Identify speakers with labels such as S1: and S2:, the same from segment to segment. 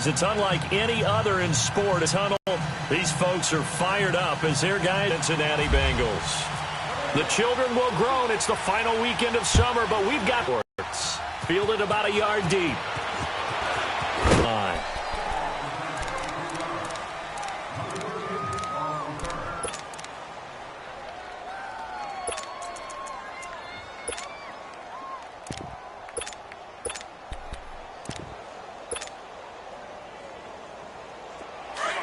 S1: because it's unlike any other in sport. A tunnel, these folks are fired up as their guys, Cincinnati Bengals. The children will groan. It's the final weekend of summer, but we've got sports. Fielded about a yard deep. Line.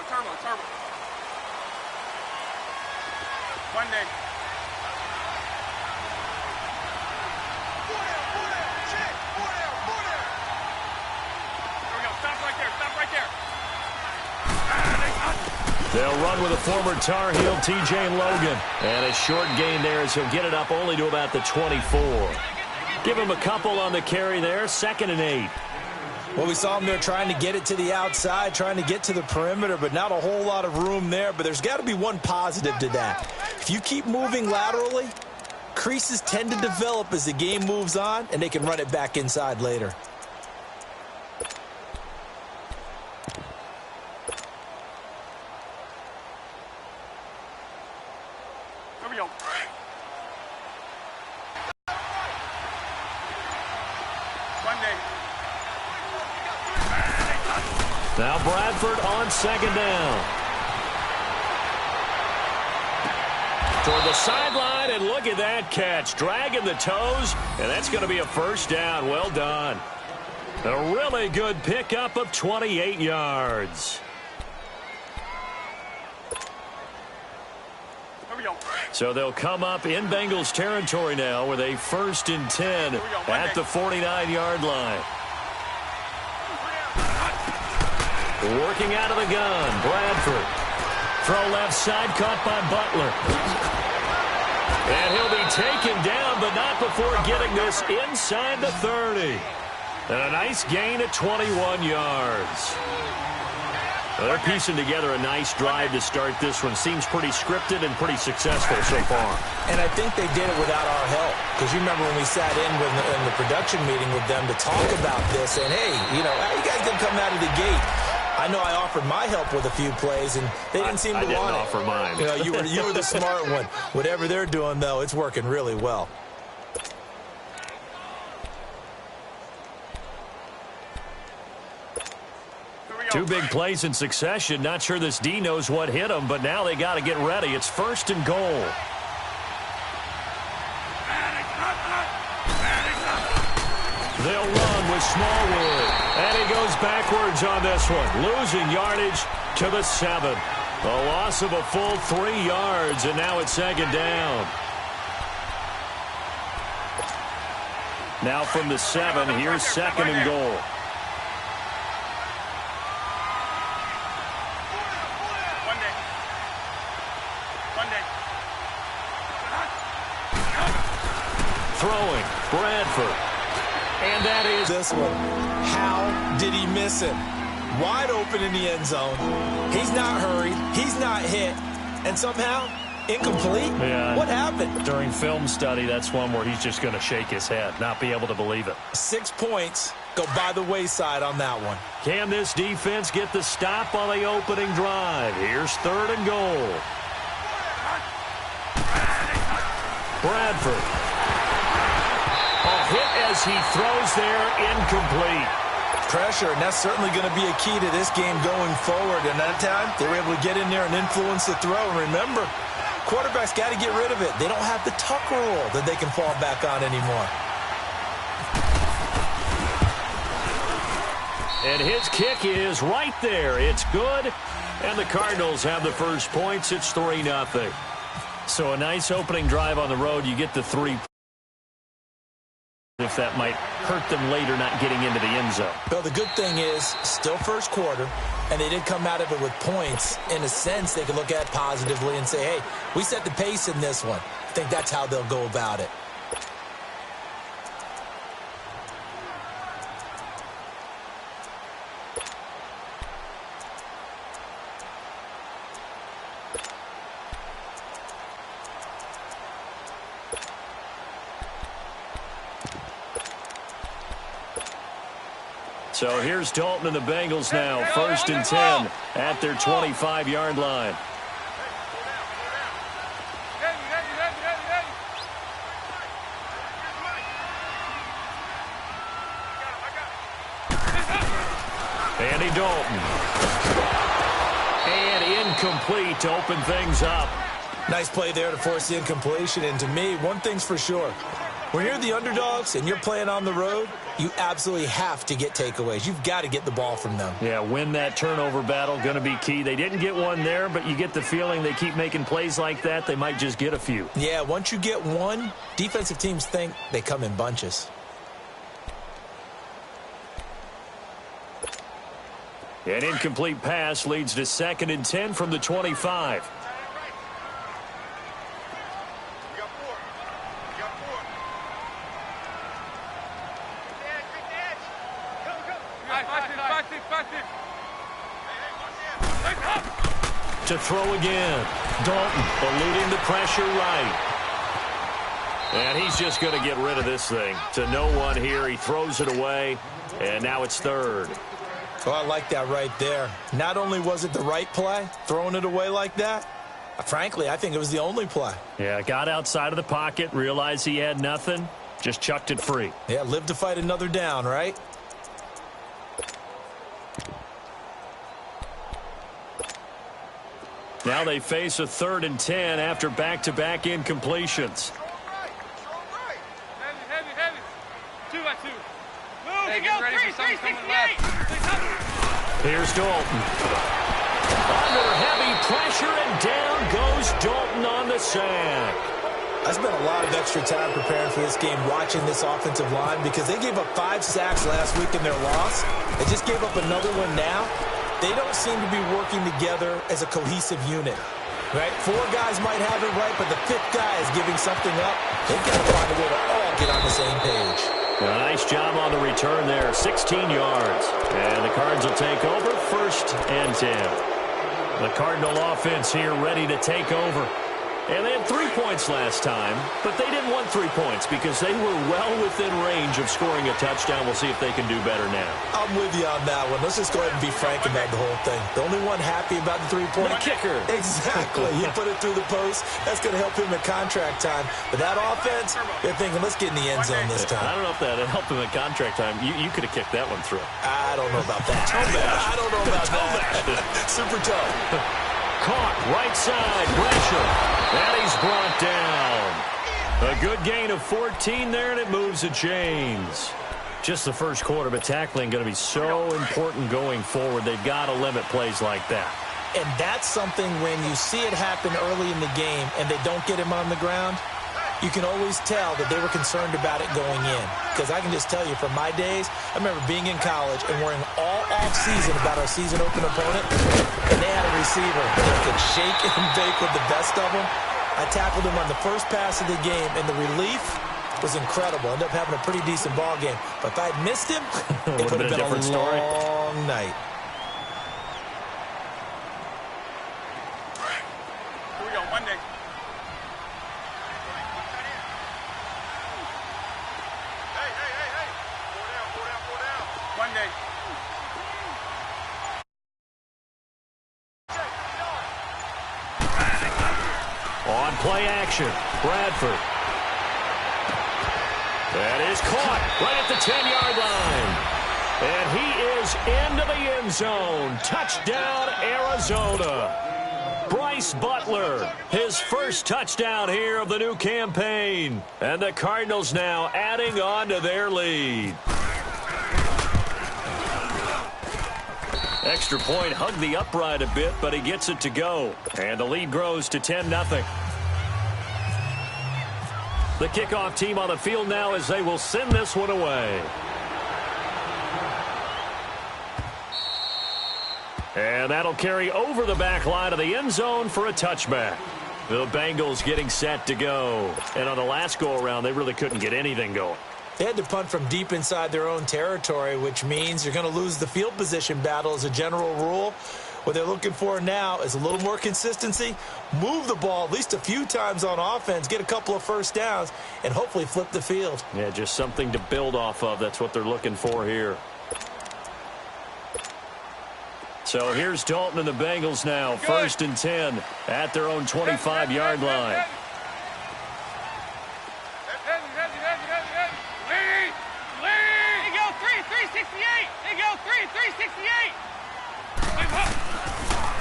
S2: Turbo. Monday.
S1: They'll run with a former Tar Heel, TJ Logan. And a short gain there as he'll get it up only to about the 24. Give him a couple on the carry there, 2nd and 8.
S3: Well, we saw him there trying to get it to the outside, trying to get to the perimeter, but not a whole lot of room there. But there's got to be one positive to that. If you keep moving laterally, creases tend to develop as the game moves on, and they can run it back inside later.
S2: Here we go. Monday.
S1: Now Bradford on 2nd down. Toward the sideline, and look at that catch. Dragging the toes, and that's going to be a 1st down. Well done. A really good pickup of 28 yards.
S2: Here we go.
S1: So they'll come up in Bengals territory now with a 1st and 10 at the 49-yard line. Working out of the gun, Bradford. Throw left side, caught by Butler. And he'll be taken down, but not before getting this inside the 30. And a nice gain of 21 yards. Well, they're piecing together a nice drive to start this one. Seems pretty scripted and pretty successful so far.
S3: And I think they did it without our help. Because you remember when we sat in the production meeting with them to talk about this, and hey, you know, how you guys going to come out of the gate? I know I offered my help with a few plays, and they didn't seem to want it.
S1: I didn't offer mine.
S3: You know, you were the smart one. Whatever they're doing, though, it's working really well.
S1: Two big plays in succession. Not sure this D knows what hit him, but now they got to get ready. It's 1st and goal. They'll run with Smallwood. And he goes backwards on this one. Losing yardage to the 7. A loss of a full 3 yards, and now it's 2nd down. Now from the 7, here's 2nd and goal. Throwing, Bradford. And that is
S3: this one. How did he miss it? Wide open in the end zone. He's not hurried. He's not hit. And somehow, incomplete?
S1: Yeah.
S3: What happened?
S1: During film study, that's one where he's just going to shake his head, not be able to believe it.
S3: 6 points go by the wayside on that one.
S1: Can this defense get the stop on the opening drive? Here's 3rd and goal. Bradford. A hit as he throws there, incomplete.
S3: Pressure, and that's certainly going to be a key to this game going forward. And that time, they were able to get in there and influence the throw. And remember, quarterbacks got to get rid of it. They don't have the tuck rule that they can fall back on anymore.
S1: And his kick is right there. It's good. And the Cardinals have the first points. It's 3-0. So a nice opening drive on the road. You get the 3. If that might hurt them later not getting into the end zone.
S3: Well, the good thing is, still first quarter, and they did come out of it with points. In a sense, they can look at it positively and say, hey, we set the pace in this one. I think that's how they'll go about it.
S1: So here's Dalton and the Bengals now. 1st and 10 at their 25-yard line. Andy Dalton. And incomplete to open things up.
S3: Nice play there to force the incompletion. And to me, one thing's for sure. When you're the underdogs and you're playing on the road, you absolutely have to get takeaways. You've got to get the ball from them.
S1: Yeah, win that turnover battle, going to be key. They didn't get one there, but you get the feeling they keep making plays like that, they might just get a few.
S3: Yeah, once you get one, defensive teams think they come in bunches.
S1: An incomplete pass leads to 2nd and 10 from the 25. To throw again. Dalton eluding the pressure right. And he's just going to get rid of this thing. To no one here. He throws it away. And now it's 3rd.
S3: Oh, I like that right there. Not only was it the right play, throwing it away like that, frankly, I think it was the only play.
S1: Yeah, got outside of the pocket, realized he had nothing, just chucked it free.
S3: Yeah, live to fight another down, right?
S1: Now they face a 3rd and 10 after back-to-back incompletions.
S2: Heavy. 2 by 2. Hey, get ready for something coming left.
S1: Here's Dalton. Under heavy pressure, and down goes Dalton on the sack.
S3: I spent a lot of extra time preparing for this game, watching this offensive line, because they gave up 5 sacks last week in their loss. They just gave up another one now. They don't seem to be working together as a cohesive unit, right? 4 guys might have it right, but the 5th guy is giving something up. They've got to find a way to all get on the same page.
S1: Nice job on the return there, 16 yards. And the Cards will take over, 1st and 10. The Cardinal offense here ready to take over. And they had 3 points last time, but they didn't want 3 points because they were well within range of scoring a touchdown. We'll see if they can do better now.
S3: I'm with you on that one. Let's just go ahead and be frank about the whole thing. The only one happy about the 3-point
S1: kicker.
S3: Exactly. He put it through the post. That's going to help him at contract time. But that offense, they're thinking, let's get in the end zone this time.
S1: I don't know if that helped him at contract time. You could have kicked that one through.
S3: I don't know about that. I don't know about that. Super toe.
S1: Caught right side, pressure, and he's brought down. A good gain of 14 there, and it moves the chains. Just the first quarter, but tackling going to be so important going forward. They've got to limit plays like that.
S3: And that's something when you see it happen early in the game and they don't get him on the ground, you can always tell that they were concerned about it going in. Because I can just tell you, from my days, I remember being in college and worrying all off-season about our season-open opponent, and they had a receiver that could shake and bake with the best of them. I tackled him on the first pass of the game, and the relief was incredible. Ended up having a pretty decent ball game. But if I had missed him, it would have been a long night.
S2: Here we go, Monday. Monday.
S1: On play action, Bradford. That is caught right at the 10-yard line. And he is into the end zone. Touchdown, Arizona. Bryce Butler, his first touchdown here of the new campaign. And the Cardinals now adding on to their lead. Extra point hugged the upright a bit, but he gets it to go. And the lead grows to 10-0. The kickoff team on the field now as they will send this one away. And that'll carry over the back line of the end zone for a touchback. The Bengals getting set to go. And on the last go-around, they really couldn't get anything going.
S3: They had to punt from deep inside their own territory, which means you're going to lose the field position battle as a general rule. What they're looking for now is a little more consistency, move the ball at least a few times on offense, get a couple of first downs, and hopefully flip the field.
S1: Yeah, just something to build off of. That's what they're looking for here. So here's Dalton and the Bengals now. 1st and 10 at their own 25-yard line.
S2: They go 368. They go 368.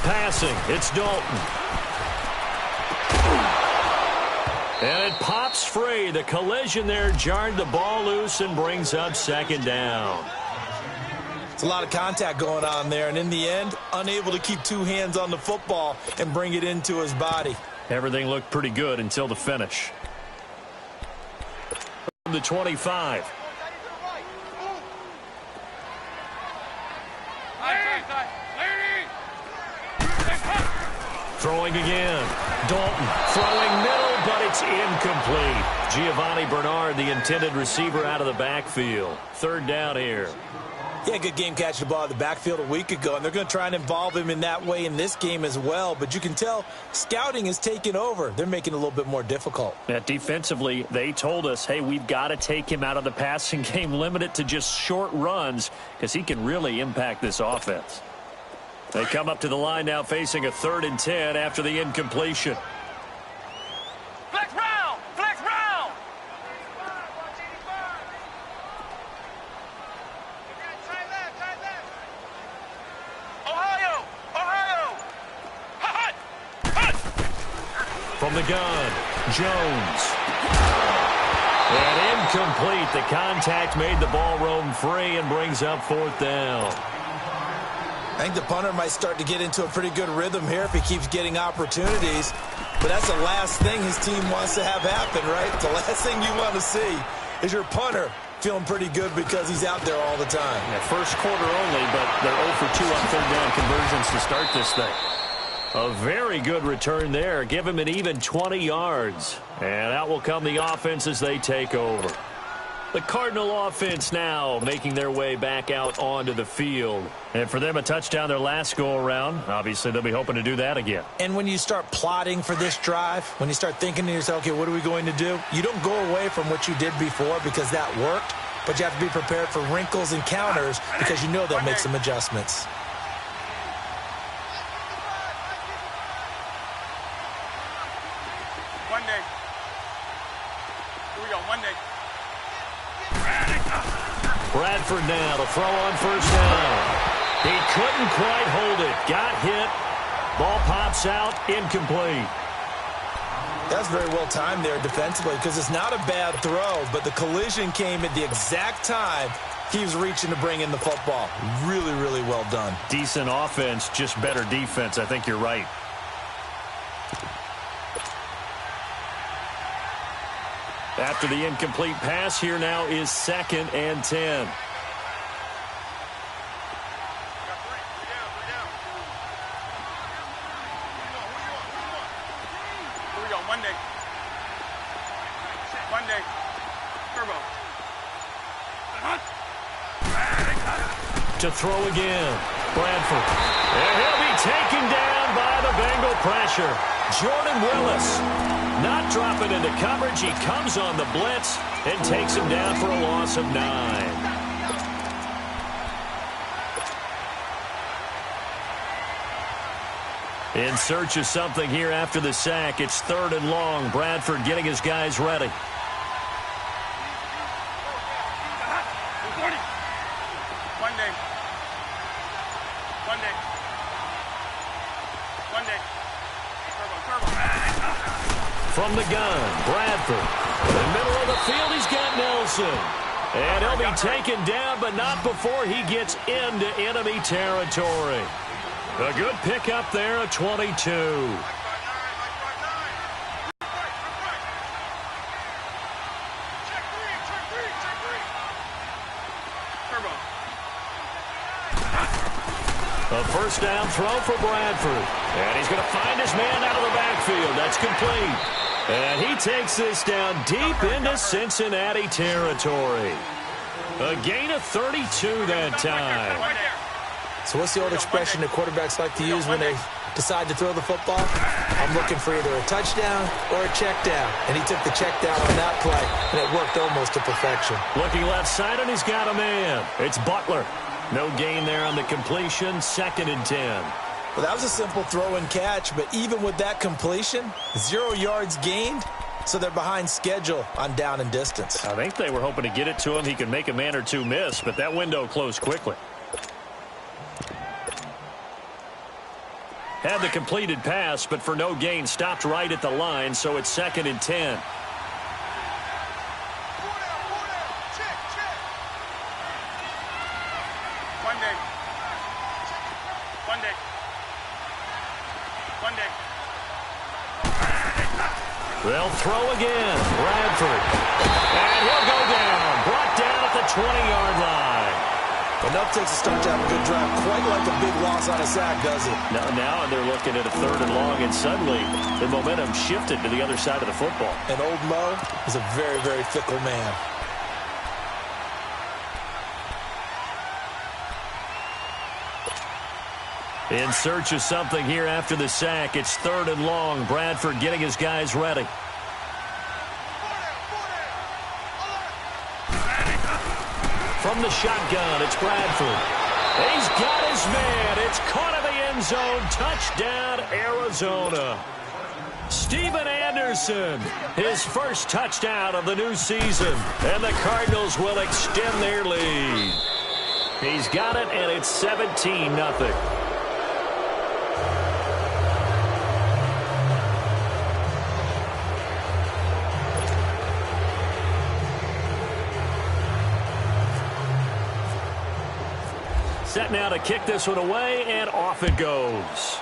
S1: Passing, it's Dalton. And it pops free. The collision there jarred the ball loose and brings up 2nd down.
S3: It's a lot of contact going on there, and in the end, unable to keep 2 hands on the football and bring it into his body.
S1: Everything looked pretty good until the finish. From the 25. Throwing again. Dalton throwing middle, but it's incomplete. Giovanni Bernard, the intended receiver, out of the backfield. 3rd down here.
S3: Yeah, good game catching the ball in the backfield a week ago, and they're going to try and involve him in that way in this game as well. But you can tell scouting is taking over. They're making it a little bit more difficult.
S1: Yeah, defensively, they told us, hey, we've got to take him out of the passing game, limit it to just short runs, because he can really impact this offense. They come up to the line now facing a 3rd and 10 after the incompletion.
S2: Flex round! Flex round! Ohio! Ohio! Hot! Hot!
S1: From the gun, Jones. And incomplete. The contact made the ball roam free and brings up 4th down.
S3: I think the punter might start to get into a pretty good rhythm here if he keeps getting opportunities. But that's the last thing his team wants to have happen, right? The last thing you want to see is your punter feeling pretty good because he's out there all the time.
S1: Yeah, 1st quarter only, but they're 0 for 2 on 3rd down conversions to start this thing. A very good return there. Give him an even 20 yards. And out will come the offense as they take over. The Cardinal offense now making their way back out onto the field. And for them, a touchdown their last go-around. Obviously, they'll be hoping to do that again.
S3: And when you start plotting for this drive, when you start thinking to yourself, okay, what are we going to do? You don't go away from what you did before because that worked, but you have to be prepared for wrinkles and counters because you know they'll make some adjustments.
S2: One day. Here we go, one day.
S1: Bradford now to throw on 1st down. He couldn't quite hold it. Got hit. Ball pops out. Incomplete.
S3: That's very well timed there defensively because it's not a bad throw, but the collision came at the exact time he was reaching to bring in the football. Really, really well done.
S1: Decent offense, just better defense. I think you're right. After the incomplete pass, here now is 2nd and 10.
S2: Monday. Turbo.
S1: To throw again. Bradford. And he'll be taken down by the Bengal pressure. Jordan Willis not dropping into coverage. He comes on the blitz and takes him down for a loss of 9. In search of something here after the sack. It's 3rd and long. Bradford getting his guys ready. From the gun, Bradford. In the middle of the field, he's got Nelson. And he'll be taken down, but not before he gets into enemy territory. A good pickup there at 22. A first down throw for Bradford. And he's going to find his man out of the backfield. That's complete. And he takes this down deep into Cincinnati territory. A gain of 32 that time.
S3: So what's the old expression that quarterbacks like to use when they decide to throw the football? I'm looking for either a touchdown or a check down. And he took the check down on that play, and it worked almost to perfection.
S1: Looking left side, and he's got a man. It's Butler. No gain there on the completion, 2nd and 10.
S3: Well, that was a simple throw and catch, but even with that completion, 0 yards gained, so they're behind schedule on down and distance.
S1: I think they were hoping to get it to him. He could make a man or two miss, but that window closed quickly. Had the completed pass, but for no gain, stopped right at the line, so it's 2nd and 10. They'll throw again. Bradford. And he'll go down. Brought down at the 20-yard line.
S3: Enough takes a start to have a good drive. Quite like a big loss on a sack, does it?
S1: Now they're looking at a 3rd and long, and suddenly the momentum shifted to the other side of the football.
S3: And old Mo is a very, very fickle man.
S1: In search of something here after the sack. It's 3rd and long. Bradford getting his guys ready. From the shotgun, it's Bradford. He's got his man. It's caught in the end zone. Touchdown, Arizona. Steven Anderson, his first touchdown of the new season. And the Cardinals will extend their lead. He's got it, and it's 17-0. Set now to kick this one away, and off it goes.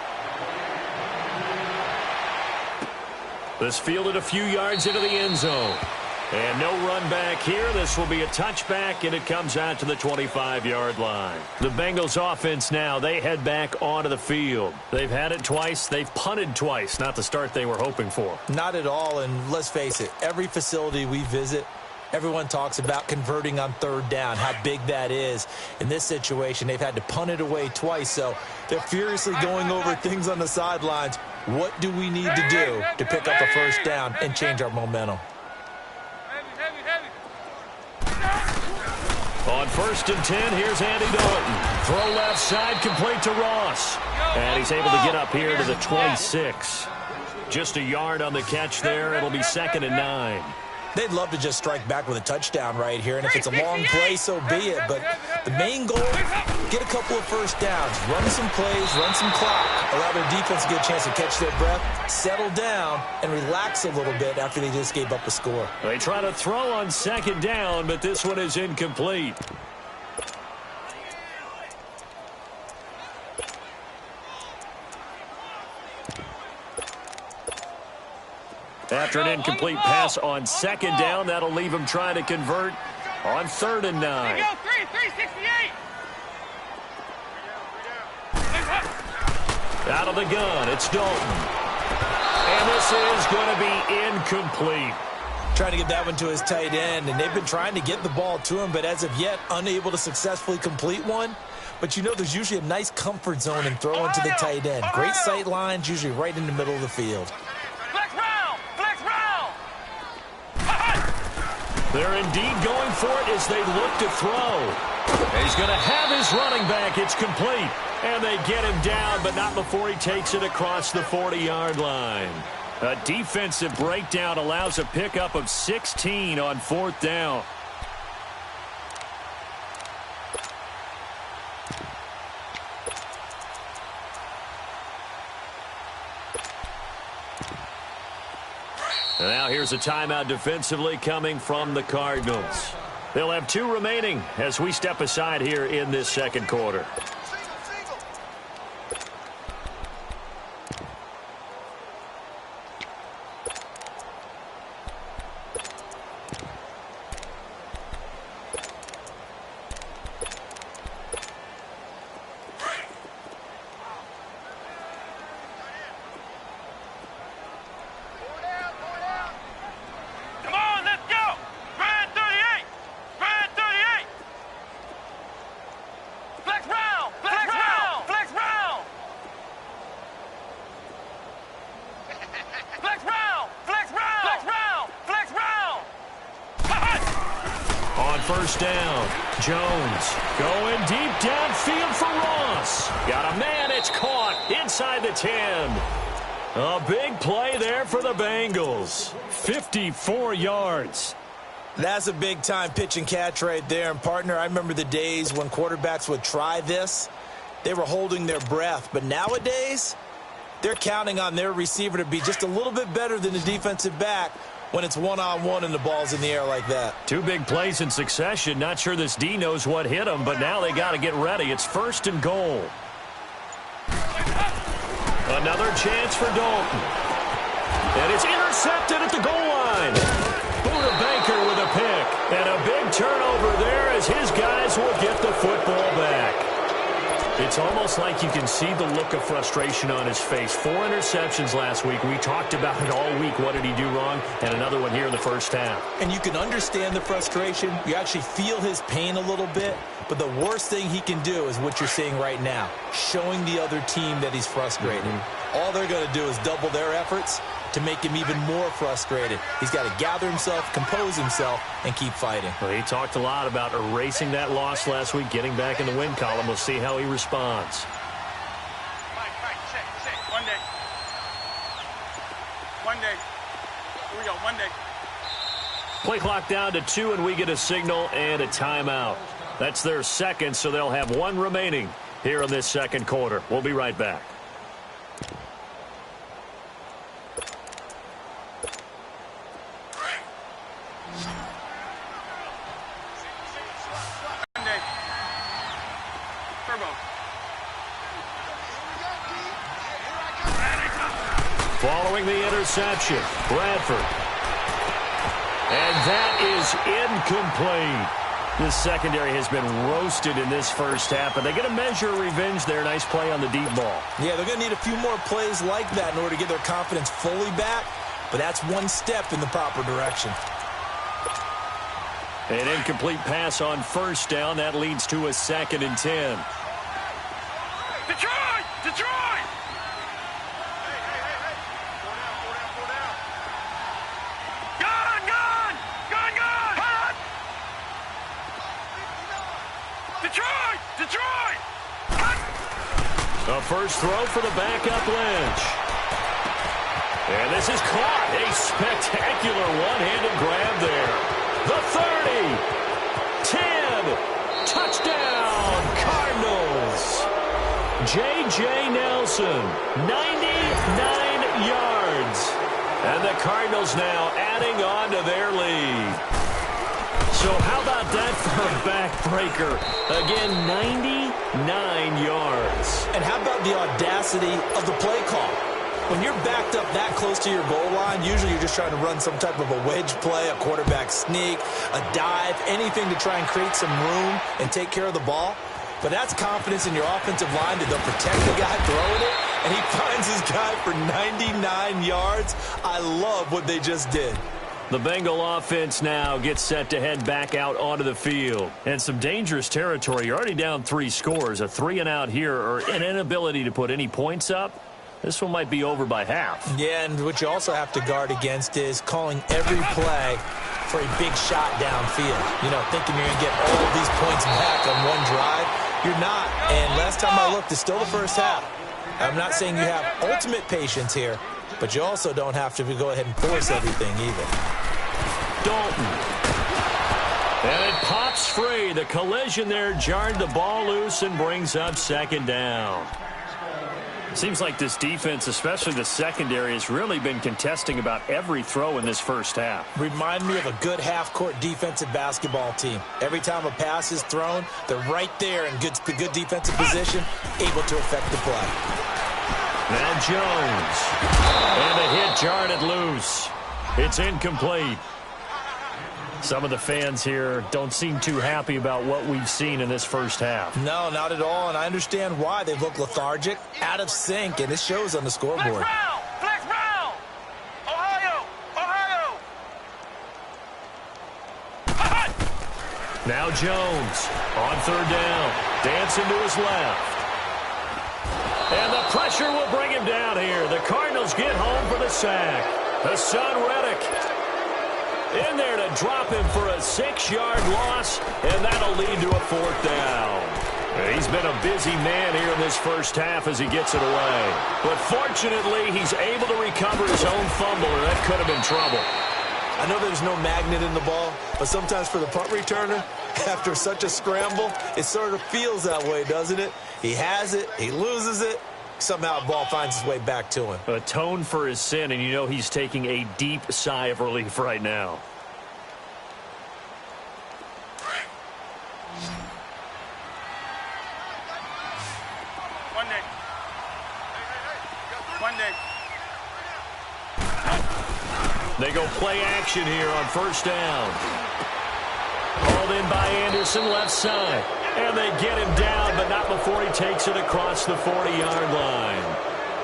S1: This fielded a few yards into the end zone. And no run back here. This will be a touchback, and it comes out to the 25-yard line. The Bengals offense now, they head back onto the field. They've had it twice. They've punted twice. Not the start they were hoping for.
S3: Not at all, and let's face it, every facility we visit, everyone talks about converting on 3rd down, how big that is. In this situation, they've had to punt it away twice, so they're furiously going over things on the sidelines. What do we need to do to pick up a 1st down and change our momentum?
S1: On 1st and 10, here's Andy Dalton. Throw left side, complete to Ross. And he's able to get up here to the 26. Just a yard on the catch there. It'll be 2nd and 9.
S3: They'd love to just strike back with a touchdown right here, and if it's a long play, so be it. But the main goal, get a couple of 1st downs, run some plays, run some clock, allow their defense to get a chance to catch their breath, settle down, and relax a little bit after they just gave up a score.
S1: They try to throw on 2nd down, but this one is incomplete. After an incomplete pass on 2nd down, that'll leave him trying to convert on 3rd and 9. Out of the gun, it's Dalton. And this is going to be incomplete.
S3: Trying to get that one to his tight end, and they've been trying to get the ball to him, but as of yet, unable to successfully complete one. But you know there's usually a nice comfort zone in throwing to the tight end. Great sight lines, usually right in the middle of the field.
S1: They're indeed going for it as they look to throw. He's going to have his running back. It's complete. And they get him down, but not before he takes it across the 40-yard line. A defensive breakdown allows a pickup of 16 on 4th down. And now here's a timeout defensively coming from the Cardinals. They'll have 2 remaining as we step aside here in this 2nd quarter. first down. Jones going deep downfield for Ross. Got a man. It's caught inside the 10. A big play there for the Bengals. 54 yards.
S3: That's a big-time pitch and catch right there. And, partner, I remember the days when quarterbacks would try this. They were holding their breath. But nowadays, they're counting on their receiver to be just a little bit better than the defensive back when it's one-on-one and the ball's in the air like that.
S1: Two big plays in succession. Not sure this D knows what hit him, but now they got to get ready. It's 1st and goal. Another chance for Dalton. And it's intercepted at the goal line. Buda Baker with a pick. And a big turnover there as his guys will get the football back. It's almost like you can see the look of frustration on his face. 4 interceptions last week. We talked about it all week. What did he do wrong? And another one here in the first half.
S3: And you can understand the frustration. You actually feel his pain a little bit. But the worst thing he can do is what you're seeing right now, showing the other team that he's frustrated. All they're going to do is double their efforts to make him even more frustrated. He's got to gather himself, compose himself, and keep fighting.
S1: Well, he talked a lot about erasing that loss last week, getting back in the win column. We'll see how he responds.
S2: One day. One day. Here we go, one day.
S1: Play clock down to 2, and we get a signal and a timeout. That's their second, so they'll have 1 remaining here in this second quarter. We'll be right back. Following the interception, Bradford. And that is incomplete. This secondary has been roasted in this first half, but they get a measure of revenge there. Nice play on the deep ball.
S3: Yeah, they're going to need a few more plays like that in order to get their confidence fully back, but that's one step in the proper direction.
S1: An incomplete pass on first down. That leads to a 2nd and 10.
S2: Detroit! Detroit! Detroit! Detroit!
S1: A first throw for the backup Lynch. And this is caught. A spectacular one-handed grab there. The 30. 10. Touchdown, Cardinals. J.J. Nelson, 99 yards. And the Cardinals now adding on to their lead. So how about that for a backbreaker? Again, 99 yards.
S3: And how about the audacity of the play call? When you're backed up that close to your goal line, usually you're just trying to run some type of a wedge play, a quarterback sneak, a dive, anything to try and create some room and take care of the ball. But that's confidence in your offensive line that they'll protect the guy throwing it, and he finds his guy for 99 yards. I love what they just did.
S1: The Bengal offense now gets set to head back out onto the field. And some dangerous territory. You're already down 3 scores. A 3-and-out here or an inability to put any points up. This one might be over by half.
S3: Yeah, and what you also have to guard against is calling every play for a big shot downfield. You know, thinking you're going to get all of these points back on one drive. You're not. And last time I looked, it's still the first half. I'm not saying you have ultimate patience here, but you also don't have to go ahead and force everything either.
S1: Dalton. And it pops free. The collision there jarred the ball loose and brings up 2nd down. Seems like this defense, especially the secondary, has really been contesting about every throw in this first half.
S3: Remind me of a good half-court defensive basketball team. Every time a pass is thrown, they're right there in good defensive position, able to affect the play.
S1: Now Jones. And the hit jarred it loose. It's incomplete. Some of the fans here don't seem too happy about what we've seen in this first half.
S3: No, not at all, and I understand why. They look lethargic, out of sync, and it shows on the scoreboard.
S2: Flex Brown! Ohio! Ohio!
S1: Now Jones on 3rd down. Dancing to his left. And the pressure will bring him down here. The Cardinals get home for the sack. Hassan Reddick. In there to drop him for a 6-yard loss, and that'll lead to a 4th down. He's been a busy man here in this first half as he gets it away. But fortunately, he's able to recover his own fumble, or that could have been trouble.
S3: I know there's no magnet in the ball, but sometimes for the punt returner, after such a scramble, it sort of feels that way, doesn't it? He has it, he loses it, somehow the ball finds its way back to him.
S1: Atone for his sin, and you know he's taking a deep sigh of relief right now. They go play action here on 1st down. Hauled in by Anderson, left side. And they get him down, but not before he takes it across the 40-yard line.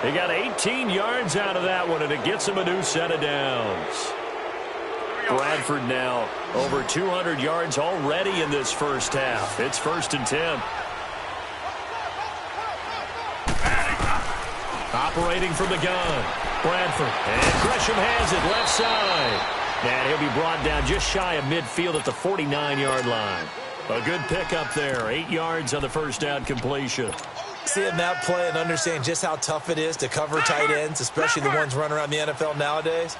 S1: They got 18 yards out of that one, and it gets him a new set of downs. Bradford now over 200 yards already in this first half. It's 1st and 10. Operating from the gun. Bradford. And Gresham has it left side. And he'll be brought down just shy of midfield at the 49-yard line. A good pickup there. 8 yards on the 1st down completion.
S3: Seeing that play and understanding just how tough it is to cover tight ends, especially the ones running around the NFL nowadays,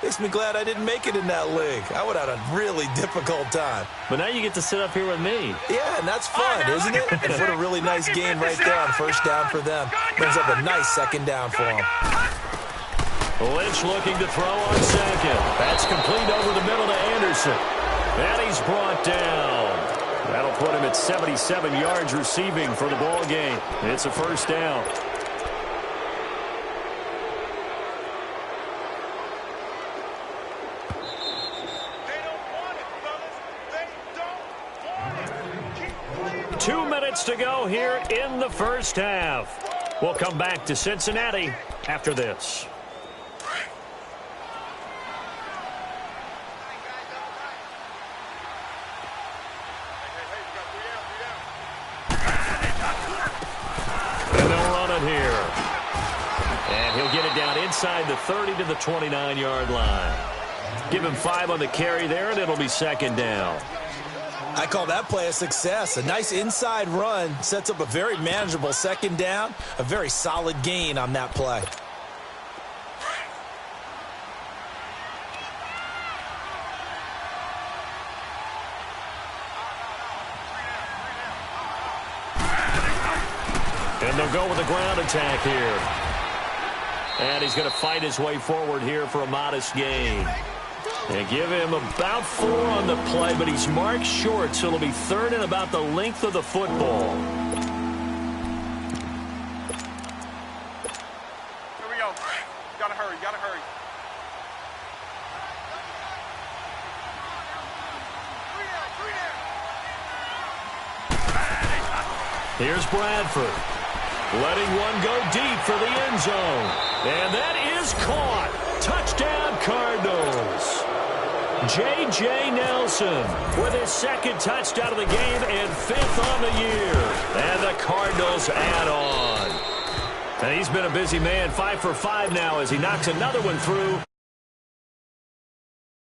S3: makes me glad I didn't make it in that league. I would have had a really difficult time.
S1: But now you get to sit up here with me.
S3: Yeah, and that's fun, isn't it? And put a really nice game right there on 1st down for them. Brings up a nice 2nd down for them.
S1: Lynch looking to throw on 2nd. That's complete over the middle to Anderson. And he's brought down. That'll put him at 77 yards receiving for the ball game. It's a 1st down.
S2: They don't want it, fellas. They don't want it.
S1: 2 minutes to go here in the first half. We'll come back to Cincinnati after this. Here. And he'll get it down inside the 30 to the 29-yard line. Give him 5 on the carry there, and it'll be 2nd down.
S3: I call that play a success. A nice inside run sets up a very manageable 2nd down. A very solid gain on that play.
S1: And they'll go with a ground attack here. And he's going to fight his way forward here for a modest gain. And give him about 4 on the play, but he's marked short, so it'll be 3rd and about the length of the football.
S2: Here we go. Gotta hurry, gotta hurry.
S1: Here's Bradford. Letting one go deep for the end zone. And that is caught. Touchdown, Cardinals. J.J. Nelson with his 2nd touchdown of the game and 5th on the year. And the Cardinals add on. And he's been a busy man, 5 for 5 now as he knocks another one through.